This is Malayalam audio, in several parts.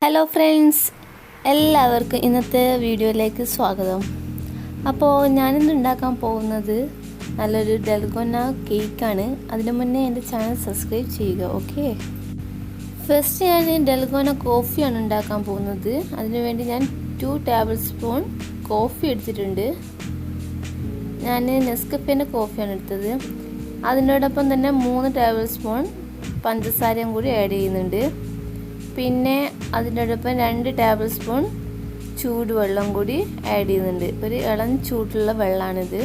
ഹലോ ഫ്രണ്ട്സ്, എല്ലാവർക്കും ഇന്നത്തെ വീഡിയോയിലേക്ക് സ്വാഗതം. അപ്പോൾ ഞാനിന്ന് ഉണ്ടാക്കാൻ പോകുന്നത് നല്ലൊരു ഡൽഗോന കേക്കാണ്. അതിന് മുന്നേ എൻ്റെ ചാനൽ സബ്സ്ക്രൈബ് ചെയ്യുക. ഓക്കെ, ഫസ്റ്റ് ഞാൻ ഡൽഗോന കോഫിയാണ് ഉണ്ടാക്കാൻ പോകുന്നത്. അതിനുവേണ്ടി ഞാൻ 2 ടേബിൾ സ്പൂൺ കോഫി എടുത്തിട്ടുണ്ട്. ഞാൻ നെസ്കഫേൻ്റെ കോഫിയാണ് എടുത്തത്. അതിനോടൊപ്പം തന്നെ 3 ടേബിൾ സ്പൂൺ പഞ്ചസാരയും കൂടി ആഡ് ചെയ്യുന്നുണ്ട്. പിന്നെ അതിനോടൊപ്പം 2 ടേബിൾ സ്പൂൺ ചൂടുവെള്ളം കൂടി ആഡ് ചെയ്യുന്നുണ്ട്. ഒരു ഇളം ചൂടുള്ള വെള്ളമാണിത്.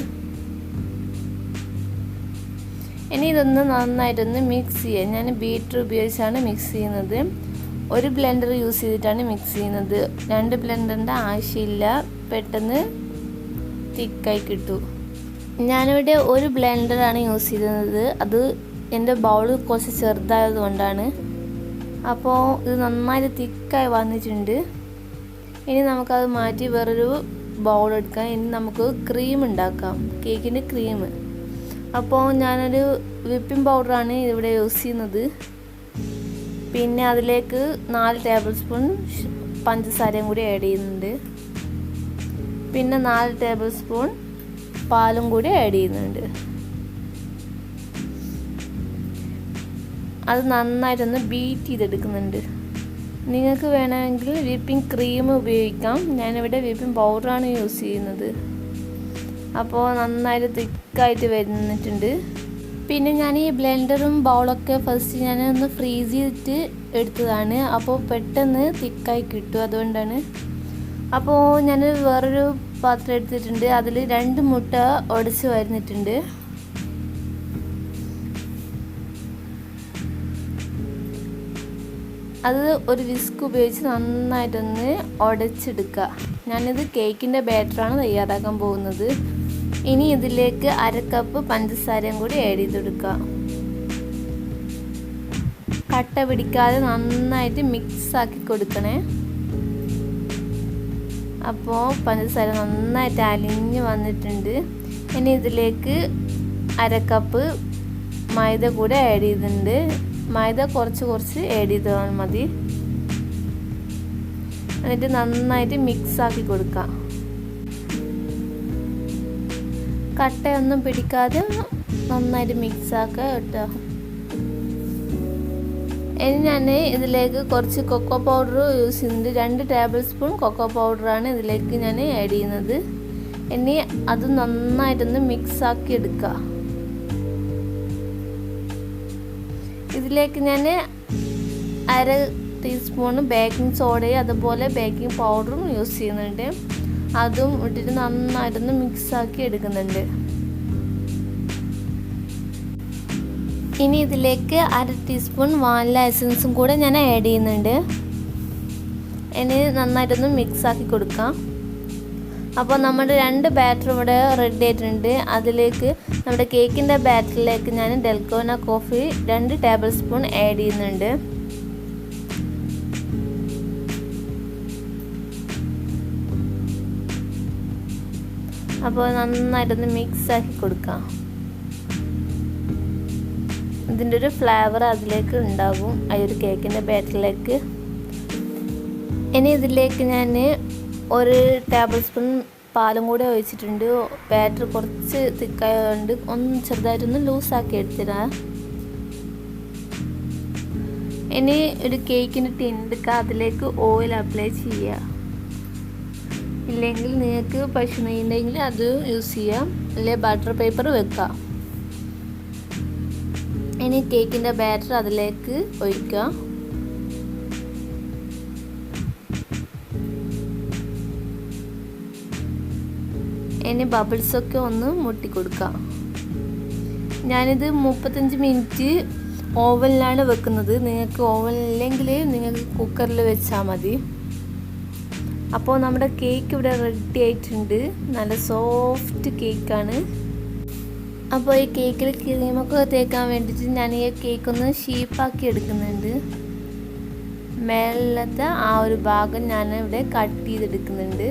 ഇനി ഇതൊന്ന് നന്നായിട്ടൊന്ന് മിക്സ് ചെയ്യാം. ഞാൻ ബീറ്റർ ഉപയോഗിച്ചാണ് മിക്സ് ചെയ്യുന്നത്. ഒരു ബ്ലെൻഡർ യൂസ് ചെയ്തിട്ടാണ് മിക്സ് ചെയ്യുന്നത്. 2 ബ്ലെൻഡറിൻ്റെ ആവശ്യമില്ല, പെട്ടെന്ന് തിക്കായി കിട്ടും. ഞാനിവിടെ ഒരു ബ്ലെൻഡറാണ് യൂസ് ചെയ്യുന്നത്. അത് എൻ്റെ ബൗൾ കുറച്ച് ചെറുതായത് കൊണ്ടാണ്. അപ്പോൾ ഇത് നന്നായിട്ട് തിക്കായി വന്നിട്ടുണ്ട്. ഇനി നമുക്കത് മാറ്റി വേറൊരു ബൗൾ എടുക്കാം. ഇനി നമുക്ക് ക്രീം ഉണ്ടാക്കാം, കേക്കിൻ്റെ ക്രീം. അപ്പോൾ ഞാനൊരു വിപ്പിംഗ് പൗഡറാണ് ഇവിടെ യൂസ് ചെയ്യുന്നത്. പിന്നെ അതിലേക്ക് 4 ടേബിൾ സ്പൂൺ പഞ്ചസാരയും കൂടി ആഡ് ചെയ്യുന്നുണ്ട്. പിന്നെ 4 ടേബിൾ സ്പൂൺ പാലും കൂടി ആഡ് ചെയ്യുന്നുണ്ട്. അത് നന്നായിട്ടൊന്ന് ബീറ്റ് ചെയ്തെടുക്കുന്നുണ്ട്. നിങ്ങൾക്ക് വേണമെങ്കിൽ വിപ്പിംഗ് ക്രീം ഉപയോഗിക്കാം. ഞാനിവിടെ വിപ്പിംഗ് പൗഡറാണ് യൂസ് ചെയ്യുന്നത്. അപ്പോൾ നന്നായിട്ട് തിക്കായിട്ട് വരുന്നിട്ടുണ്ട്. പിന്നെ ഞാൻ ഈ ബ്ലെൻഡറും ബൗളൊക്കെ ഫസ്റ്റ് ഞാനൊന്ന് ഫ്രീസ് ചെയ്തിട്ട് എടുത്തതാണ്. അപ്പോൾ പെട്ടെന്ന് തിക്കായി കിട്ടും, അതുകൊണ്ടാണ്. അപ്പോൾ ഞാൻ വേറൊരു പാത്രം എടുത്തിട്ടുണ്ട്. അതിൽ 2 മുട്ട ഉടച്ച് വരുന്നിട്ടുണ്ട്. അത് ഒരു വിസ്ക് ഉപയോഗിച്ച് നന്നായിട്ടൊന്ന് ഉടച്ചെടുക്കുക. ഞാനിത് കേക്കിൻ്റെ ബാറ്ററാണ് തയ്യാറാക്കാൻ പോകുന്നത്. ഇനി ഇതിലേക്ക് 1/2 കപ്പ് പഞ്ചസാരയും കൂടി ആഡ് ചെയ്തെടുക്കുക. കട്ട പിടിക്കാതെ നന്നായിട്ട് മിക്സ് ആക്കി കൊടുക്കണേ. അപ്പോൾ പഞ്ചസാര നന്നായിട്ട് അലിഞ്ഞ് വന്നിട്ടുണ്ട്. ഇനി ഇതിലേക്ക് 1/2 കപ്പ് മൈദ കൂടെ ആഡ് ചെയ്തിട്ടുണ്ട്. മൈദ കുറച്ച് ആഡ് ചെയ്താൽ മതി. എന്നിട്ട് നന്നായിട്ട് മിക്സ് ആക്കി കൊടുക്കാം. കട്ടയൊന്നും പിടിക്കാതെ നന്നായിട്ട് മിക്സ് ആക്കുക കേട്ടോ. ഇനി ഞാൻ ഇതിലേക്ക് കുറച്ച് കൊക്കോ പൗഡർ യൂസ് ചെയ്യുന്നുണ്ട്. 2 ടേബിൾ സ്പൂൺ കൊക്കോ പൗഡറാണ് ഇതിലേക്ക് ഞാൻ ആഡ് ചെയ്യുന്നത്. ഇനി അത് നന്നായിട്ടൊന്ന് മിക്സ് ആക്കി എടുക്കുക. ഇതിലേക്ക് ഞാൻ 1/2 ടീസ്പൂൺ ബേക്കിംഗ് സോഡയും അതുപോലെ ബേക്കിംഗ് പൗഡറും യൂസ് ചെയ്യുന്നുണ്ട്. അതും ഇട്ടിട്ട് നന്നായിട്ടൊന്ന് മിക്സ് ആക്കി എടുക്കുന്നുണ്ട്. ഇനി ഇതിലേക്ക് 1/2 ടീസ്പൂൺ വാനില എസൻസും കൂടെ ഞാൻ ആഡ് ചെയ്യുന്നുണ്ട്. ഇനി നന്നായിട്ടൊന്ന് മിക്സ് ആക്കി കൊടുക്കാം. അപ്പോൾ നമ്മുടെ 2 ബാറ്റർ ഇവിടെ റെഡി ആയിട്ടുണ്ട്. അതിലേക്ക് നമ്മുടെ കേക്കിൻ്റെ ബാറ്ററിലേക്ക് ഞാൻ ഡൽഗോന കോഫി 2 ടേബിൾ സ്പൂൺ ആഡ് ചെയ്യുന്നുണ്ട്. അപ്പോൾ നന്നായിട്ടൊന്ന് മിക്സ് ആക്കി കൊടുക്കാം. ഇതിൻ്റെ ഒരു ഫ്ലേവർ അതിലേക്ക് ഉണ്ടാകും, ആ ഒരു കേക്കിൻ്റെ ബാറ്ററിലേക്ക്. ഇനി ഇതിലേക്ക് ഞാൻ 1 ടേബിൾ സ്പൂൺ പാലും കൂടെ ഒഴിച്ചിട്ടുണ്ട്. ബാറ്റർ കുറച്ച് തിക്കായതുകൊണ്ട് ഒന്ന് ചെറുതായിട്ടൊന്ന് ലൂസാക്കി എടുത്തിടാം. ഇനി ഒരു കേക്കിൻ്റെ ടിൻ എടുക്കുക, അതിലേക്ക് ഓയിൽ അപ്ലൈ ചെയ്യുക. ഇല്ലെങ്കിൽ നിങ്ങൾക്ക് പശു നെയ്യ് ഉണ്ടെങ്കിൽ അത് യൂസ് ചെയ്യാം, അല്ലെങ്കിൽ ബട്ടർ പേപ്പർ വെക്കാം. ഇനി കേക്കിൻ്റെ ബാറ്റർ അതിലേക്ക് ഒഴിക്കുക. ഇനി ബബിൾസൊക്കെ ഒന്ന് മുട്ടിക്കൊടുക്കാം. ഞാനിത് 35 മിനിറ്റ് ഓവനിലാണ് വെക്കുന്നത്. നിങ്ങൾക്ക് ഓവൻ ഇല്ലെങ്കിൽ നിങ്ങൾക്ക് കുക്കറിൽ വെച്ചാൽ മതി. അപ്പോൾ നമ്മുടെ കേക്ക് ഇവിടെ റെഡി ആയിട്ടുണ്ട്. നല്ല സോഫ്റ്റ് കേക്കാണ്. അപ്പോൾ ഈ കേക്കിൽ ക്രീമൊക്കെ തേക്കാൻ വേണ്ടിയിട്ട് ഞാൻ ഈ കേക്കൊന്ന് ഷേപ്പാക്കി എടുക്കുന്നുണ്ട്. മേലത്തെ ആ ഒരു ഭാഗം ഞാൻ ഇവിടെ കട്ട് ചെയ്തെടുക്കുന്നുണ്ട്.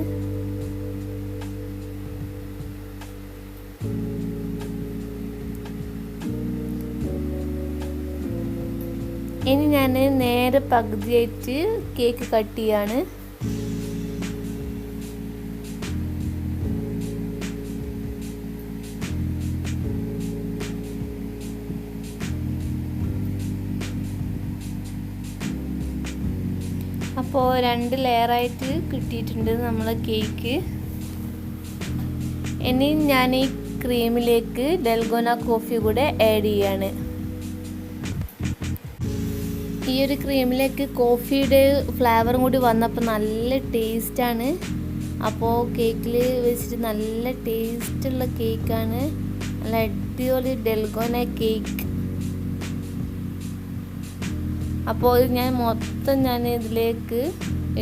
ഇനി ഞാൻ നേരെ പകുതിയായിട്ട് കേക്ക് കട്ട് ചെയ്യാണ്. അപ്പോൾ 2 ലെയറായിട്ട് കിട്ടിയിട്ടുണ്ട് നമ്മളെ കേക്ക്. ഇനി ഞാൻ ഈ ക്രീമിലേക്ക് ഡൽഗോന കോഫി കൂടെ ആഡ് ചെയ്യാണ്. ഈ ഒരു ക്രീമിലേക്ക് കോഫിയുടെ ഫ്ലേവറും കൂടി വന്നപ്പോൾ നല്ല ടേസ്റ്റാണ്. അപ്പോൾ കേക്കിൽ വെച്ചിട്ട് നല്ല ടേസ്റ്റുള്ള കേക്കാണ്. നല്ല അടിപൊളി ഡൽഗോന കേക്ക്. അപ്പോൾ ഞാൻ മൊത്തം ഇതിലേക്ക്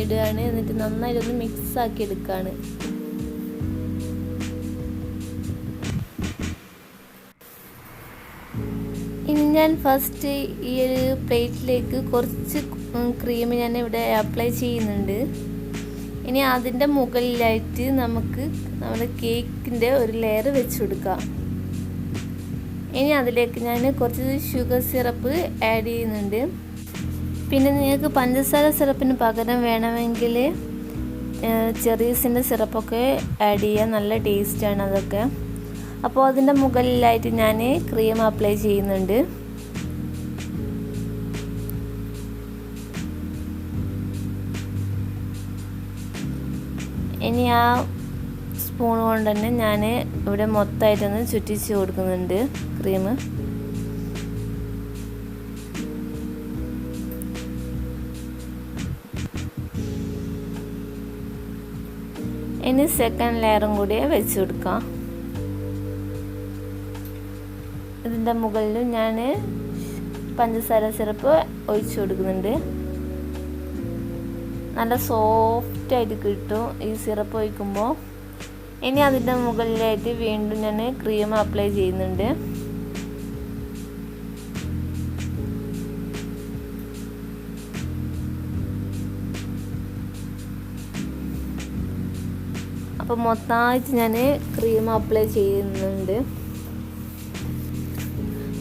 ഇടുകയാണ്. എന്നിട്ട് നന്നായിട്ടൊന്ന് മിക്സ് ആക്കി എടുക്കുകയാണ്. ഇനി ഞാൻ ഫസ്റ്റ് ഈ ഒരു പ്ലേറ്റിലേക്ക് കുറച്ച് ക്രീം ഞാൻ ഇവിടെ അപ്ലൈ ചെയ്യുന്നുണ്ട്. ഇനി അതിൻ്റെ മുകളിലായിട്ട് നമുക്ക് നമ്മുടെ കേക്കിൻ്റെ ഒരു ലെയർ വെച്ച് കൊടുക്കാം. ഇനി അതിലേക്ക് ഞാൻ കുറച്ച് ഷുഗർ സിറപ്പ് ആഡ് ചെയ്യുന്നുണ്ട്. പിന്നെ നിങ്ങൾക്ക് പഞ്ചസാര സിറപ്പിന് പകരം വേണമെങ്കിൽ ചെറീസിൻ്റെ സിറപ്പൊക്കെ ആഡ് ചെയ്യാൻ നല്ല ടേസ്റ്റാണ് അതൊക്കെ. അപ്പോൾ അതിൻ്റെ മുകളിലായിട്ട് ഞാൻ ക്രീം അപ്ലൈ ചെയ്യുന്നുണ്ട്. ഇനി ആ സ്പൂൺ കൊണ്ട് തന്നെ ഞാൻ ഇവിടെ മൊത്തമായിട്ടൊന്ന് ചുറ്റിച്ച് കൊടുക്കുന്നുണ്ട് ക്രീം. ഇനി സെക്കൻഡ് ലെയറും കൂടി വെച്ച് കൊടുക്കാം. ഇതിൻ്റെ മുകളിൽ ഞാൻ പഞ്ചസാര സിറപ്പ് ഒഴിച്ചു കൊടുക്കുന്നുണ്ട്. നല്ല സോഫ്റ്റായിട്ട് കിട്ടും ഈ സിറപ്പ് ഒഴിക്കുമ്പോൾ. ഇനി അതിൻ്റെ മുകളിലായിട്ട് വീണ്ടും ഞാൻ ക്രീം അപ്ലൈ ചെയ്യുന്നുണ്ട്. അപ്പോൾ മൊത്തമായിട്ട് ഞാൻ ക്രീം അപ്ലൈ ചെയ്യുന്നുണ്ട്.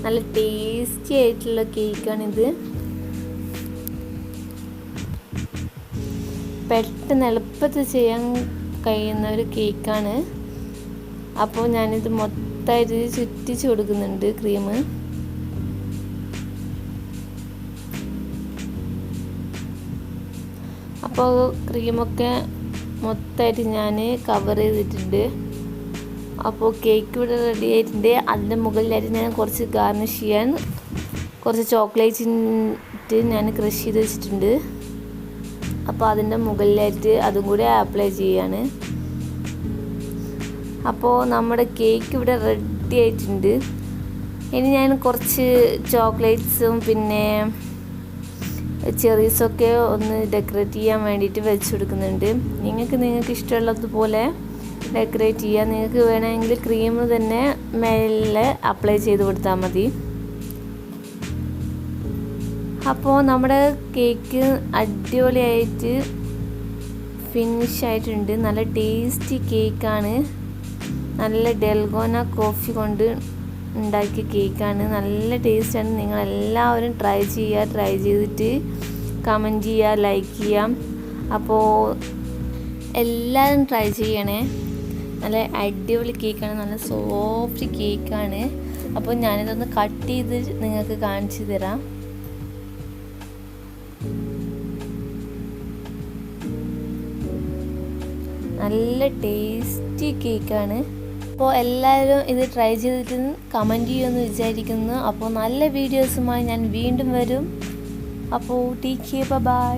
നല്ല ടേസ്റ്റി ആയിട്ടുള്ള കേക്കാണിത്. പെട്ടെന്ന് എളുപ്പത്തിൽ ചെയ്യാൻ കഴിയുന്ന ഒരു കേക്കാണ്. അപ്പോൾ ഞാനിത് മൊത്തമായിട്ട് ചുറ്റിച്ച് കൊടുക്കുന്നുണ്ട് ക്രീം. അപ്പോൾ ക്രീമൊക്കെ മൊത്തമായിട്ട് ഞാൻ കവർ ചെയ്തിട്ടുണ്ട്. അപ്പോൾ കേക്ക് ഇവിടെ റെഡി ആയിട്ടുണ്ട്. അതിൻ്റെ മുകളിലായിട്ട് ഞാൻ കുറച്ച് ഗാർണിഷ് ചെയ്യാൻ കുറച്ച് ചോക്ലേറ്റ് ഞാൻ ക്രഷ് ചെയ്ത് വെച്ചിട്ടുണ്ട്. അപ്പോൾ അതിൻ്റെ മുകളിലായിട്ട് അതും കൂടി അപ്ലൈ ചെയ്യാണ്. അപ്പോൾ നമ്മുടെ കേക്ക് ഇവിടെ റെഡി ആയിട്ടുണ്ട്. ഇനി ഞാൻ കുറച്ച് ചോക്ലേറ്റ്സും പിന്നെ ചെറീസൊക്കെ ഒന്ന് ഡെക്കറേറ്റ് ചെയ്യാൻ വേണ്ടിയിട്ട് വെച്ച് കൊടുക്കുന്നുണ്ട്. നിങ്ങൾക്ക് ഇഷ്ടമുള്ളതുപോലെ ഡെക്കറേറ്റ് ചെയ്യാം. നിങ്ങൾക്ക് വേണമെങ്കിൽ ക്രീം തന്നെ മേലെ അപ്ലൈ ചെയ്ത് കൊടുത്താൽ മതി. അപ്പോൾ നമ്മുടെ കേക്ക് അടിപൊളിയായിട്ട് ഫിനിഷ് ആയിട്ടുണ്ട്. നല്ല ടേസ്റ്റി കേക്കാണ്. നല്ല ഡൽഗോന കോഫി കൊണ്ട് ഉണ്ടാക്കിയ കേക്കാണ്. നല്ല ടേസ്റ്റാണ്. നിങ്ങളെല്ലാവരും ട്രൈ ചെയ്തിട്ട് കമൻറ്റ് ചെയ്യുക, ലൈക്ക് ചെയ്യാം. അപ്പോൾ എല്ലാവരും ട്രൈ ചെയ്യണേ. നല്ല അടിപൊളി കേക്കാണ്. നല്ല സോഫ്റ്റ് കേക്കാണ്. അപ്പോൾ ഞാനിതൊന്ന് കട്ട് ചെയ്ത് നിങ്ങൾക്ക് കാണിച്ചു തരാം. നല്ല ടേസ്റ്റി കേക്കാണ്. അപ്പോൾ എല്ലാവരും ഇത് ട്രൈ ചെയ്തിട്ട് കമൻറ്റ് ചെയ്യുമെന്ന് വിചാരിക്കുന്നു. അപ്പോൾ നല്ല വീഡിയോസുമായി ഞാൻ വീണ്ടും വരും. അപ്പോൾ ടേക്ക് കെയർ, ബൈ.